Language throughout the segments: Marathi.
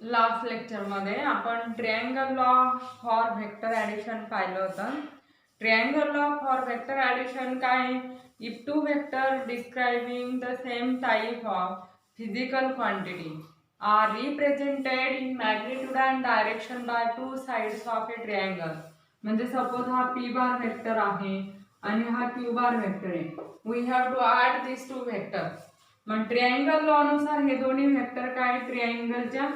लास्ट लेक्चरमध्ये आपण triangle law for vector addition पाहिलं होतं. Triangle law for vector addition काय? If two vector describing the same type of physical quantity are represented in magnitude and direction by two sides of a triangle. म्हणजे सपोज हा पी बार वेक्टर आहे आणि हा क्यू बार वेक्टर आहे. We have to add this two vector. मग ट्रायंगल लॉ नुसार हे दोन्ही वेक्टर काय ट्रायंगलच्या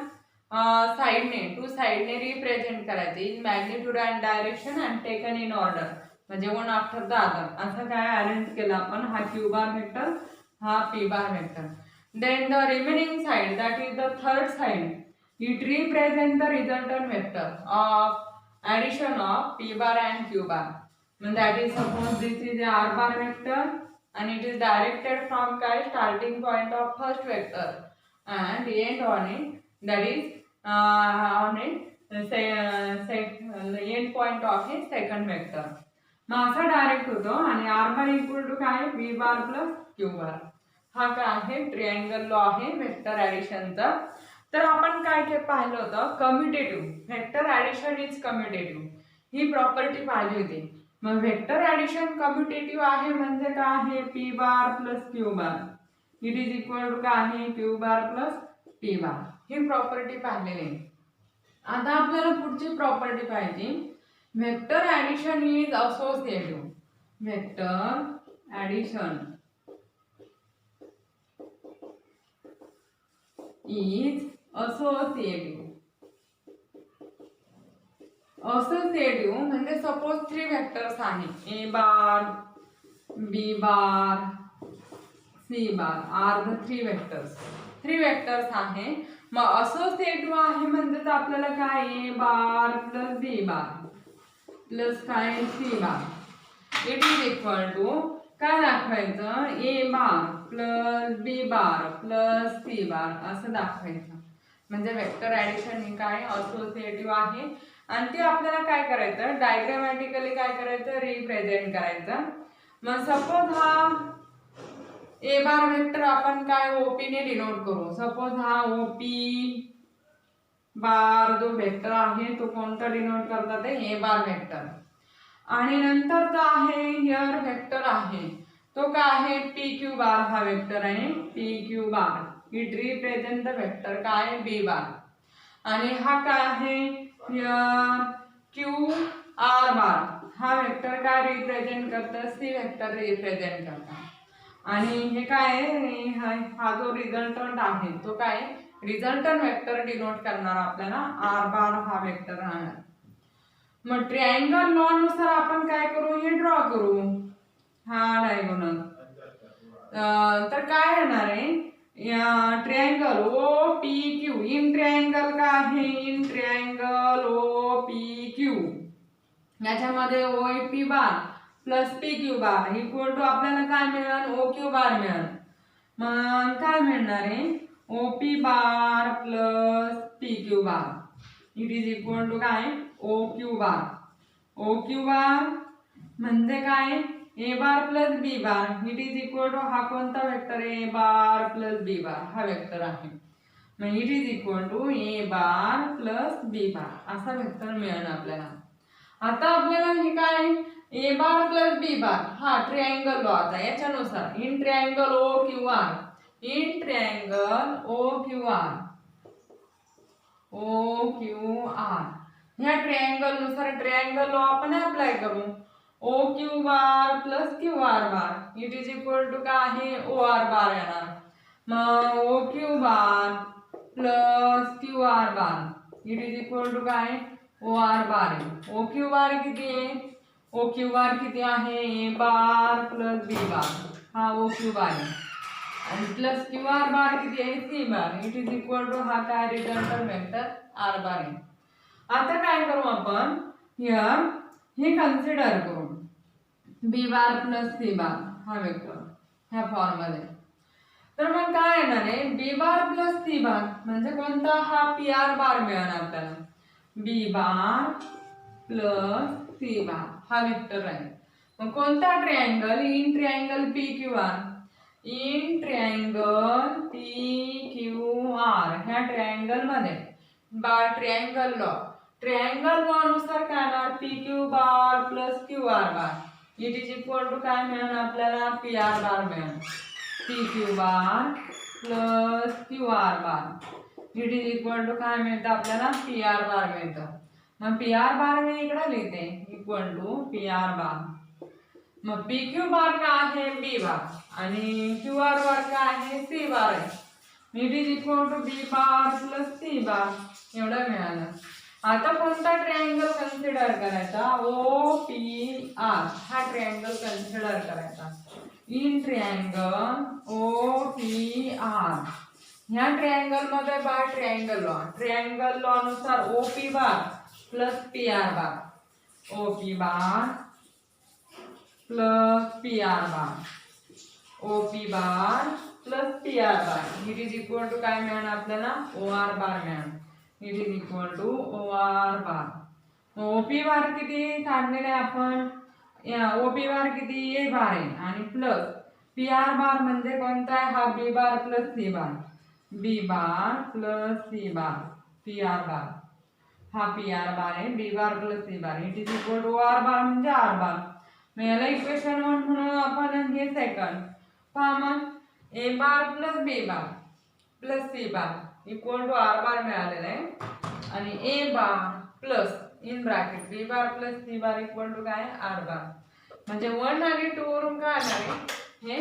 साइडने टू साइडने रिप्रेझेंट करायचे in magnitude and direction and taken in order. म्हणजे वन आफ्टर द अदर असं काय अरेंज केलं आपण. हा क्यू बार वेक्टर, हा P bar vector. Then the remaining side that is the third side it represent the resultant vector of addition of P bar and Q bar. That is suppose this is R bar vector and it is directed from काय starting point of first vector and end on it, that is on it end point of a second vector. मग असा डायरेक्ट होतो आणि r बार इक्वल टू काय b बार प्लस q बार. हा काय आहे ट्रायंगल लॉ आहे वेक्टर ॲडिशनचा. तर आपण काय काय पाहिलं होतं commutative vector addition is commutative he property पाहिली होती. मग वेक्टर ॲडिशन कम्युटेटिव्ह आहे म्हणजे काय आहे P bar plus Q bar it is equal to काय आहे Q bar plus P bar. ही प्रॉपर्टी पाहिलेली आहे. आता आपल्याला पुढची प्रॉपर्टी पाहिजे vector addition is associative. Vector addition is associative. Associative म्हणजे सपोज थ्री वेक्टर्स आहे A bar B bar C bar are the three vectors आहे. मग असोसिएटिव्ह आहे म्हणजे आपल्याला काय A bar plus B bar plus काय C bar it is equal to काय दाखवायचं A bar plus B bar plus C bar असं दाखवायचं. म्हणजे वेक्टर ॲडिशन ही काय असोसिएटिव्ह आहे आणि ते आपल्याला काय करायचं डायग्रामॅटिकली काय करायचं रिप्रेझेंट करायचं. मग सपोज हा ए बार वेक्टर आपण काय ओपी ने डिनोट करू. सपोज हा ओपी बार जो वेक्टर आहे तो कोणता डिनोट करतात ए बार वेक्टर. आणि नंतर जो आहे हियर वेक्टर आहे तो काय आहे पी क्यू बार. हा वेक्टर आहे P Q bar it represent the vector काय बी बार. आणि हा काय आहे क्यू आर बार हा वेक्टर काय रिप्रेझेंट करतं सी वेक्टर रिप्रेझेंट करतं. आणि हे काय हा जो रिझल्टंट आहे तो काय रिझल्टंट वेक्टर डिनोट करणार आपल्याला आर बार हा वेक्टर राहणार. मग ट्रायंगल लॉ नुसार आपण काय करू हे ड्रॉ करू हा डायगोनल. तर काय येणार आहे triangle O P Q. In triangle काय आहे in triangle O P Q याच्यामध्ये O P bar plus P Q bar equal to आपल्याला काय मिळेल ओ क्यू बार मिळेल. मग काय मिळणार आहे O P bar plus P Q bar it is equal to काय O Q bar. O Q bar म्हणजे काय A bar plus B bar it is equal to हा कोणता vector A bar plus B बार हा वेक्टर आहे. मग it is equal to A bar plus B bar असा वेक्टर मिळेल आपल्याला. आता आपल्याला हे काय ए बार प्लस बी बार हा ट्रायंगल लॉ. आता याच्यानुसार in triangle O Q R in triangle O Q R ह्या ट्रायंगल नुसार ट्रायंगल लॉ आपण अप्लाय करू. O Q bar plus Q R bar it is equal to काय आहे ओ आर बार येणार. मग O Q bar plus Q R bar it is equal to काय ओ आर बार आहे. ओ क्यू बार किती आहे ओ क्यू बार किती आहे ए बार प्लस बी बार हा ओ क्यू बार आहे आणि प्लस क्यू आर बार किती आहे C bar it is equal to हा काय रिझल्टंट वेक्टर आर बार आहे. आता काय करू आपण हियर हे कन्सिडर करू बी बार प्लस सी बार हा वेक्टर ह्या फॉर्म मध्ये. तर मग काय येणार आहे बी बार प्लस सी बार म्हणजे कोणता हा पी आर बार मिळणार आपल्याला. बी बार प्लस सी बार हा वेक्टर आहे. मग कोणता triangle in triangle P Q R. In triangle P Q R ह्या ट्रायंगल मध्ये बार ट्रायंगल लॉ नुसार काय येणार P Q bar plus Q R bar it is equal to काय मिळेल आपल्याला पी आर बार मिळेल P Q bar plus Q R bar it is equal to काय मिळतं आपल्याला पी आर बार मिळतं. मग पी आर बार मी इकडे लिहिते equal to P R bar. मग पी क्यू बार काय आहे बी बार आणि क्यू आर बार काय आहे सी बार आहे. It is equal to B bar plus C bar एवढं मिळालं. आता कोणता ट्रायंगल कन्सिडर करायचा ओ पी आर हा ट्रायंगल कन्सिडर करायचा. In triangle O P R ह्या ट्रायंगल मध्ये बाय ट्रायंगल लॉ नुसार O P bar plus P R bar O P bar plus P R bar O P bar plus P R bar it is equal to काय मिळणार आपल्याला ओ आर बार मिळणार. It is equal to O R bar. O P bar किती काढलेले आपण ओ पी बार किती ए बार आहे आणि प्लस पी आर बार म्हणजे कोणता आहे हा B bar plus C bar B bar plus C bar P R bar हा पी आर बार आहे B bar plus C bar it is equal to R bar म्हणजे आर बार. मग याला इक्वेशन 1 म्हणून आपण हे सेकंड पहा मग A bar plus B bar plus C bar equal to R bar मिळालेला आहे आणि A bar plus in bracket B bar plus C bar equal to काय आर बार. म्हणजे 1 आणि 2 वरून काय आणार आहे हे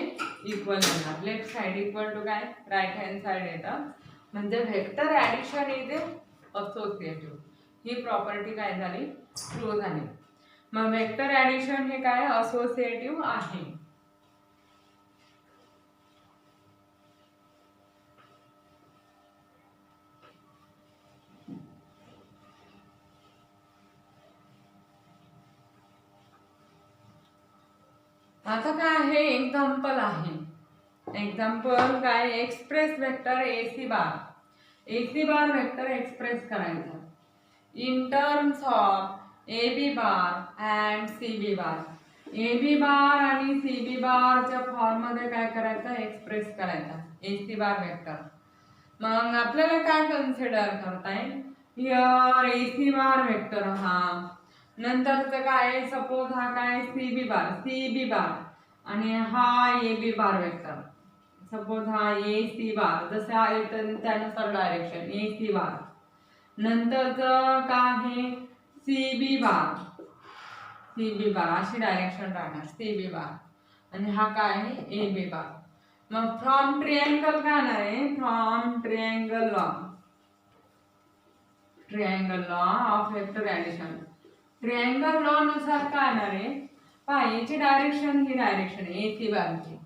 इक्वल येणार. लेफ्ट साइड इक्वल टू काय राईट हँड साइड येतं. म्हणजे vector addition is associative he property काय झाली ट्रू झाली. मग व्हेक्टर ॲडिशन हे काय असोसिएटिव्ह आहे. आता काय आहे एक्झाम्पल आहे. एक्झाम्पल काय express vector AC bar vector express करायचा in terms of A B bar and C B bar. A B bar आणि सी बी बारच्या फॉर्म मध्ये काय करायचं एक्सप्रेस करायचा एसी बार वेक्टर. मग आपल्याला काय कन्सिडर करता येईल हिअर एसी बार वेक्टर हा नंतरचं काय सपोज हा काय सी बी बार आणि हा ए बी बार वेक्टर. सपोज हा ए सी बार जसं आहे तर त्यानुसार डायरेक्शन ए सी बार. नंतरचं काय आहे सी बी बार अशी डायरेक्शन राहणार सी बी बार आणि हा काय आहे ए बी बार. मग फ्रॉम ट्रायंगल काय येणार आहे from triangle law of vector addition. Triangle law नुसार काय येणार आहे पहा याची डायरेक्शन ही डायरेक्शन आहे ए सी बारची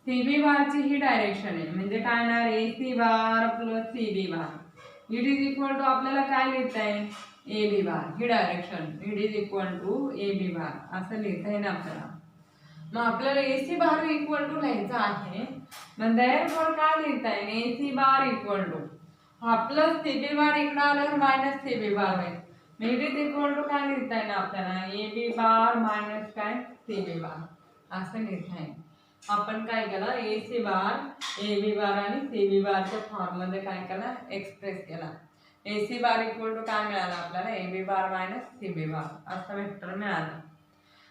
सी बी बारची ही डायरेक्शन आहे म्हणजे काय येणार A C bar plus C B bar it is equal to आपल्याला काय लिहिता येईल ए बी बार ही direction it is equal to A B bar असं लिहिता येईल आपल्याला. मग आपल्याला A C bar equal to लिहायचं आहे म्हणजे काय लिहिता येईल A C bar equal to हा प्लस सी बी बार इकडं आल्यावर मायनस सी बी बार होईल. इट इज इक्वल टू काय लिहिता येईल आपल्याला ए बी बार मायनस काय सी बी बार असं लिहिता येईल. आपण काय केलं ए C bar A B bar आणि सी बी बारच्या फॉर्म मध्ये काय केलं एक्सप्रेस केला. ए सी बार इक्वल टू काय मिळालं आपल्याला ए बी बार मायनस सी बी बार असं वेक्टर मिळालं.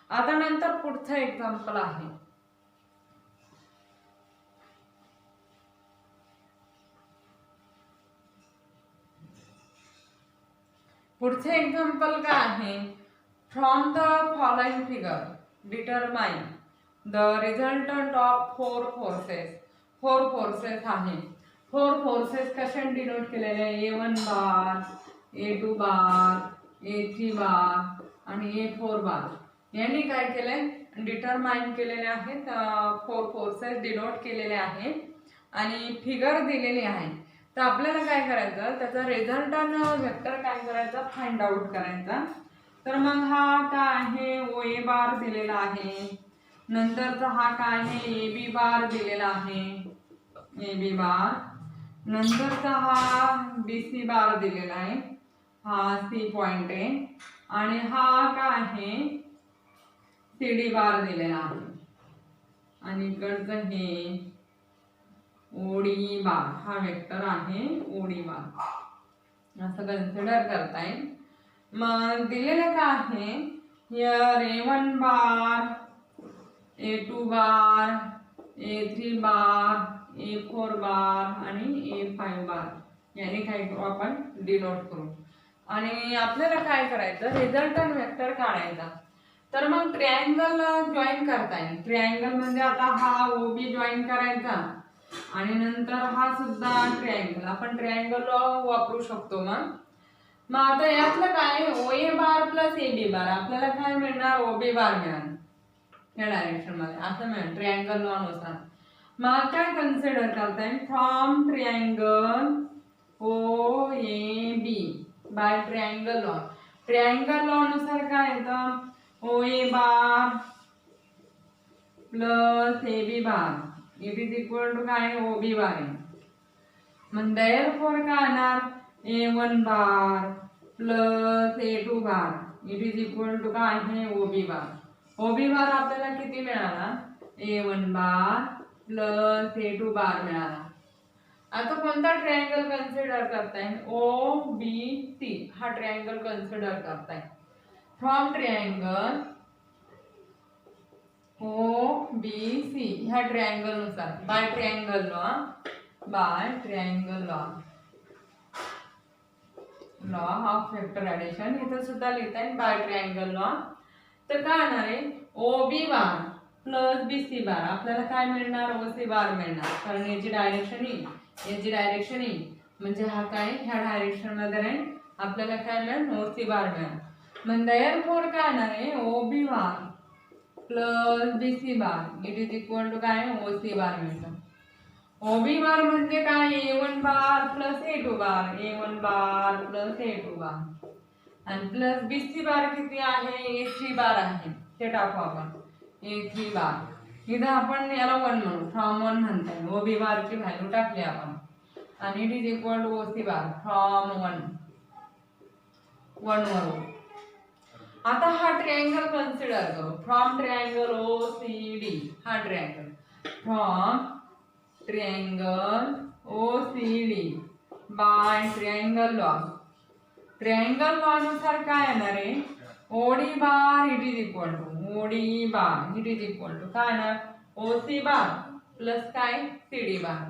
आता नंतर पुढचं एक्झाम्पल आहे. पुढचे एक्झाम्पल काय आहे from the following figure determine the resultant of four forces आहे. फोर फोर्सेस कशाने डिनोट केलेले A1 बार A2 बार A3 बार आणि A4 बार यांनी काय केले डिटरमाइन केलेले आहेत. फोर फोर्सेस डिनोट केलेले आहेत आणि फिगर दिलेली आहे. तर आपल्याला काय करायचं त्याचा रिझल्टंट वेक्टर काय करायचा फाइंड आउट करायचा. तर मग हा काय आहे ओ ए बार दिलेला आहे. नंतरचा हा काय आहे ए बी बार दिलेला आहे ए बी बार. नंतरचा हा बी सी बार दिलेला आहे हा सी पॉइंट आहे आणि हा काय आहे सी डी बार दिलेला आहे आणि इकडचं हे ओडी बार हा वेक्टर आहे ओडी बार. असं कन्सिडर करता येईल. मग दिलेलं काय आहे, here A1 bar, A2 bar, A3 bar, A4 बार आणि A5 बार याने काय करू आपण डिनोट करू. आणि आपल्याला काय करायचं, रिझल्टंट वेक्टर काढायचा. तर मग ट्रायंगल जॉईन करता येईल. ट्रायंगल म्हणजे आता हा OB जॉईन करायचा आणि नंतर हा सुद्धा ट्रायंगल आपण ट्रायंगल वापरू शकतो. मग आता यातलं काय, OA बार प्लस AB बार आपल्याला काय मिळणार, OB बार मिळणार या डायरेक्शन मध्ये असं मिळेल ट्रायंगल लॉ नुसार. मग काय कन्सिडर करता येईल, from triangle OAB by triangle law. Triangle law नुसार काय येतं, OA bar plus AB bar it is equal to काय, OB बार आहे. मग देअरफॉर काय येणार, A1 bar plus A2 bar it is equal to काय आहे, OB बार. OB बार आपल्याला किती मिळाला, A1 बार प्लस A2 बार मिळाला. आता कोणता ट्रायंगल कन्सिडर करताय, OBC हा ट्रायंगल कन्सिडर करताय. फ्रॉम ट्रायंगल OBC ह्या ट्रायंगल नुसार by triangle law, by triangle law of vector addition इथं सुद्धा लिहिता येईल बाय ट्रायंगल लॉ. तर काय होणार आहे, OB बार प्लस BC बार आपल्याला काय मिळणार, OC बार मिळणार. कारण याची डायरेक्शन याची डायरेक्शन म्हणजे हा काय ह्या डायरेक्शन मध्ये राहील, आपल्याला काय मिळेल, OC बार मिळेल. मग देअरफॉर काय येणार आहे, OB bar plus BC bar it is equal to काय, OC बार मिळतं. OB बार म्हणजे काय, A1 बार प्लस A2 बार, A1 बार प्लस A2 बार आणि प्लस BC बार किती आहे, A3 बार आहे. ते टाकू आपण A3 बार. इथं आपण याला 1 म्हणू, फ्रॉम 1 म्हणता येईल. OB बारची व्हॅल्यू टाकली आपण आणि it is equal to OC bar from 1 वरून. आता हा ट्रायंगल कन्सिडर करू. फ्रॉम ट्रायंगल OCD हा triangle, from triangle OCD by triangle law. Triangle law नुसार काय येणार आहे, OD bar it is equal to OD bar it is equal to काय येणार, OC बार प्लस काय, CD bar.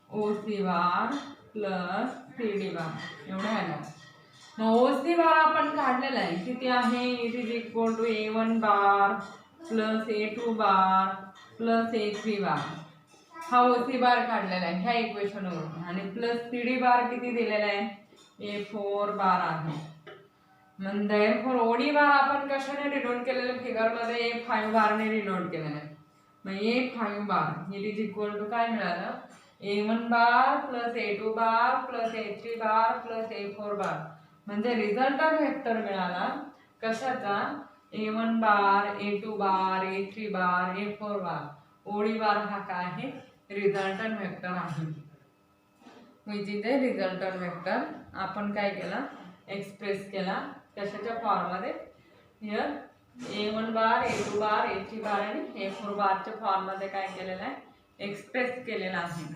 OC bar plus CD bar एवढं येणार. मग OC बार आपण काढलेला आहे, किती आहे, it is equal to A1 bar plus A2 bar plus A3 bar. हा OC बार काढलेला आहे ह्या इक्वेशन वरून. आणि प्लस CD बार किती दिलेला आहे, A4 बार आहे. मग देअरफॉर OD बार आपण कशाने डिनोट केलेलं, फिगर मध्ये A5 बारने डिनोट केलेलं आहे. मग A5 bar it is equal to काय मिळालं, A1 bar plus A2 bar plus A3 bar plus A4 bar. म्हणजे रिझल्टंट वेक्टर मिळाला कशाचा, A1 बार, A2 बार, A3 बार, A4 बार. OD बार हा काय आहे, रिझल्टंट वेक्टर आहे. Which is a resultant vector. आपण काय केला, एक्सप्रेस केला कशाच्या फॉर्म मध्ये, here A1 bar, A2 bar, A3 बार आणि A4 बारच्या फॉर्म मध्ये काय केलेलं आहे, एक्सप्रेस केलेला आहे.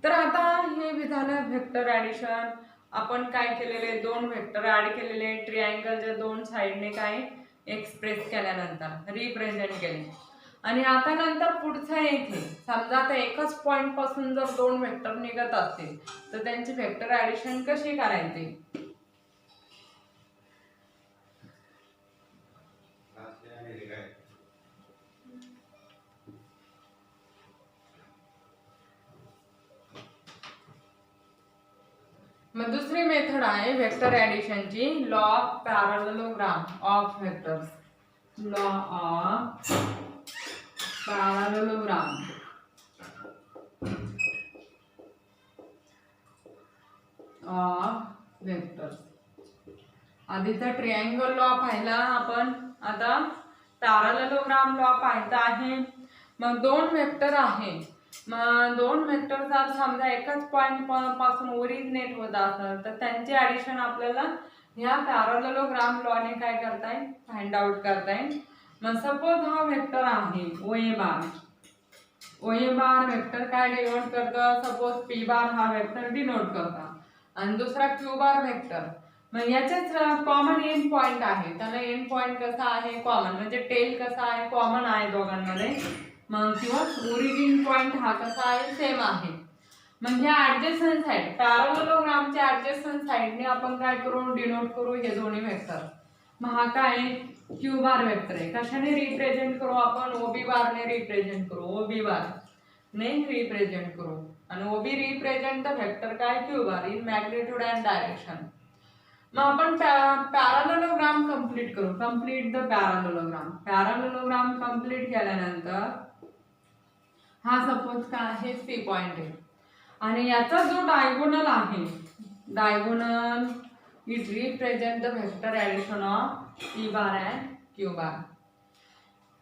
तर आता हे झालं वेक्टर ऍडिशन. आपण काय केलेले, दोन वेक्टर ऍड केलेले, ट्रायंगलच्या दोन साइडने काय एक्सप्रेस केल्यानंतर रिप्रेझेंट केले. आणि आता नंतर पुढचं येथे समजा आता एकच पॉइंट पासून जर दोन वेक्टर निघत असतील तर त्यांची वेक्टर ऍडिशन कशी करायची. मग दुसरी मेथड आहे वेक्टर ऍडिशनची, law of parallelogram of vectors. Law of parallelogram of vectors. आधीचा ट्रायंगल लॉ पाहिला आपण, आता पॅरलेलोग्राम लॉ पाहायचा आहे. मग दोन वेक्टर आहे, मग दोन वेक्टर जर समजा एकाच पॉइंट पासून ओरिजिनेट होत असेल तर त्यांचे ऍडिशन आपल्याला ह्या पॅरलेलोग्राम लॉने काय करता येईल, फाइंड आउट करता येईल. मग सपोज हा वेक्टर आहे OA बार. OA बार वेक्टर काय डिनोट करतं, सपोज P बार हा वेक्टर डिनोट करता आणि दुसरा क्यू बार वेक्टर. मग याच्याच कॉमन एंड पॉइंट आहे, त्याला एंड पॉइंट कसा आहे कॉमन, म्हणजे टेल कसा आहे कॉमन आहे दोघांमध्ये. मग किंवा ओरिजिन पॉइंट हा कसा आहे सेम आहे. मग ह्या ऍडजस्टंट साइड पॅरालेलोग्रामच्या ऍडजस्टंट साइडने आपण काय करू डिनोट करू हे दोन्ही वेक्टर. मग हा काय क्यू बार वेक्टर आहे. कशाने रिप्रेझेंट करू आपण ओबी बारने रिप्रेझेंट करू, ओबी बार ने रिप्रेझेंट करू. आणि ओबी रिप्रेझेंट द वेक्टर काय Q bar in magnitude and direction. मग आपण पॅरालेलोग्राम कंप्लीट करू. Complete the parallelogram. Parallelogram complete केल्यानंतर हा सपोज काय आहे सी पॉइंट आहे आणि याचा जो डायगोनल आहे, diagonal it represent the vector addition of P bar and Q बार.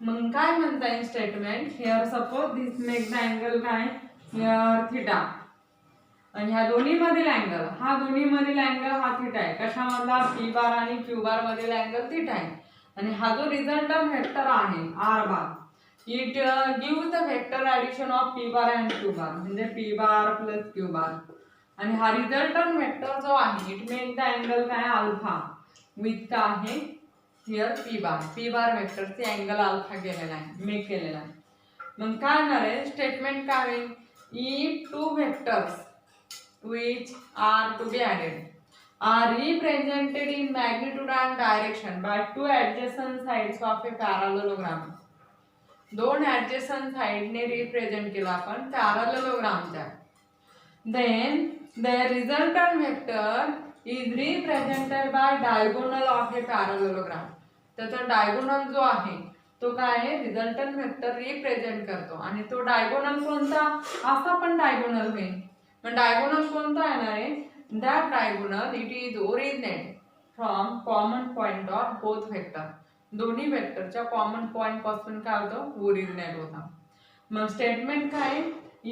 मग काय म्हणता येईल statement here suppose this make the angle काय हिअर थिटा आणि ह्या दोन्ही मधील अँगल, हा दोन्ही मधील अँगल हा थिटा आहे. कशामधला पी बार आणि क्यू बार मधील अँगल थिटा आहे. आणि हा जो रिझल्टंट वेक्टर आहे R bar it gives the vector addition of P bar and Q bar, म्हणजे P bar plus Q bar. आणि हा रिझल्टंट वेक्टर जो आहे इट मेक द अँगल काय अल्फा विथ का आहे हिअर पी बार वेक्टरचे अँगल अल्फा केलेला आहे, मेक केलेला आहे. मग काय होणार आहे स्टेटमेंट काय होईल if two vectors which are to be added are represented in magnitude and direction by two adjacent sides of a parallelogram. दोन adjacent side ने represent केला आपण parallelogramच्या. Then the resultant vector is represented by diagonal of a parallelogram. त्याचा diagonal जो आहे तो काय आहे रिझल्टंट वेक्टर रिप्रेझेंट करतो. आणि तो डायगोनल कोणता असा पण डायगोनल होईल. पण डायगोनल कोणता येणार आहे that diagonal it is originate from common point of both vector. दोन्ही वेक्टरच्या कॉमन पॉइंट पासून काय होतं ओरिजिनेट होता. मग स्टेटमेंट काय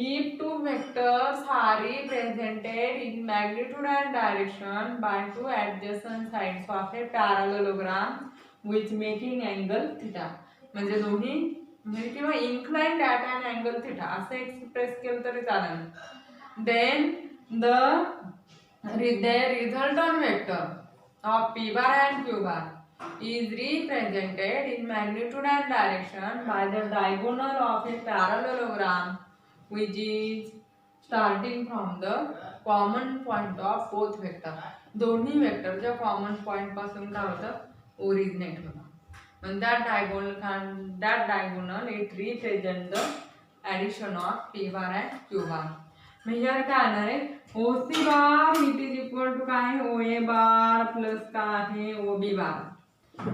if two vectors are represented in magnitude and direction by two adjacent sides of a parallelogram which making angle theta. म्हणजे दोन्ही म्हणजे किंवा inclined at an angle theta असं एक्सप्रेस केलं तरी चालेल. Then the resultant vector of p bar and q bar is represented in magnitude and direction by the diagonal of a parallelogram which is starting from the common point of both vector. दोन्ही वेक्टरच्या कॉमन पॉइंट पासून काय होतं ओरिजिनेट होतं. And that diagonal it represents the addition of p bar and q bar. म्हणजे काय येणार आहे OC bar it is equal to काय ओ ए बार प्लस काय आहे ओ बी बार.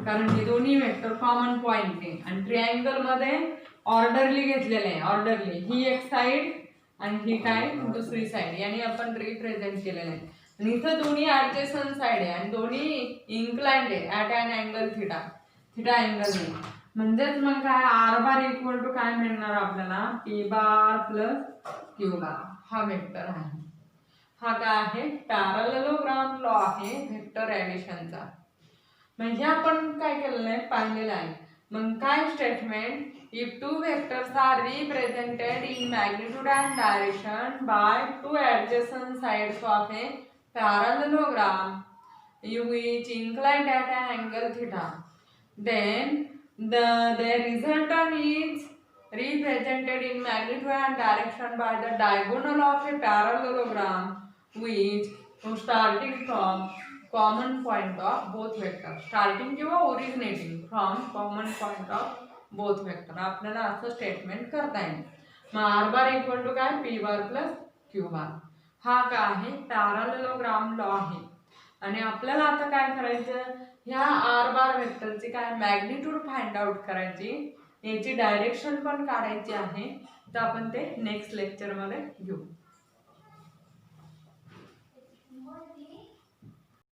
कारण हे दोन्ही वेक्टर कॉमन पॉइंट आहे आणि ट्रायंगल मध्ये ऑर्डरली घेतलेले आहे. ऑर्डरली ही एक साइड आणि ही काय दुसरी साइड याने आपण रिप्रेझेंट केलेलं आहे. आणि इथं दोन्ही ऍडजस्टंट साइड आहे आणि दोन्ही इन्क्लाइन्ड आहे at an angle theta angle नाही. म्हणजेच मग काय आर बार इक्वल टू काय मिळणार आपल्याला P bar plus Q bar. हा वेक्टर आहे. हा काय आहे पॅरालेलोग्राम लॉ आहे वेक्टर ऍडिशनचा. म्हणजे आपण काय केलेलं आहे पाहिलेलं आहे. मग काय statement if two vectors are represented in magnitude and direction by two adjacent sides of a parallelogram which inclined at an angle theta, then the resultant is represented in magnitude and direction by the diagonal of a parallelogram which starting from common point of both vectors. Starting किंवा originating from common point of both vector. आपल्याला असं स्टेटमेंट करता येईल. मग आर बार इक्वल टू काय P bar plus Q bar. हा काय आहे पॅरालेलोग्राम लॉ आहे. आणि आपल्याला आता काय करायचं ह्या आर बार वेक्टरची काय मॅग्निट्यूड फाइंड आउट करायची, याची डायरेक्शन पण काढायची आहे. तर आपण ते नेक्स्ट लेक्चर मध्ये घेऊ.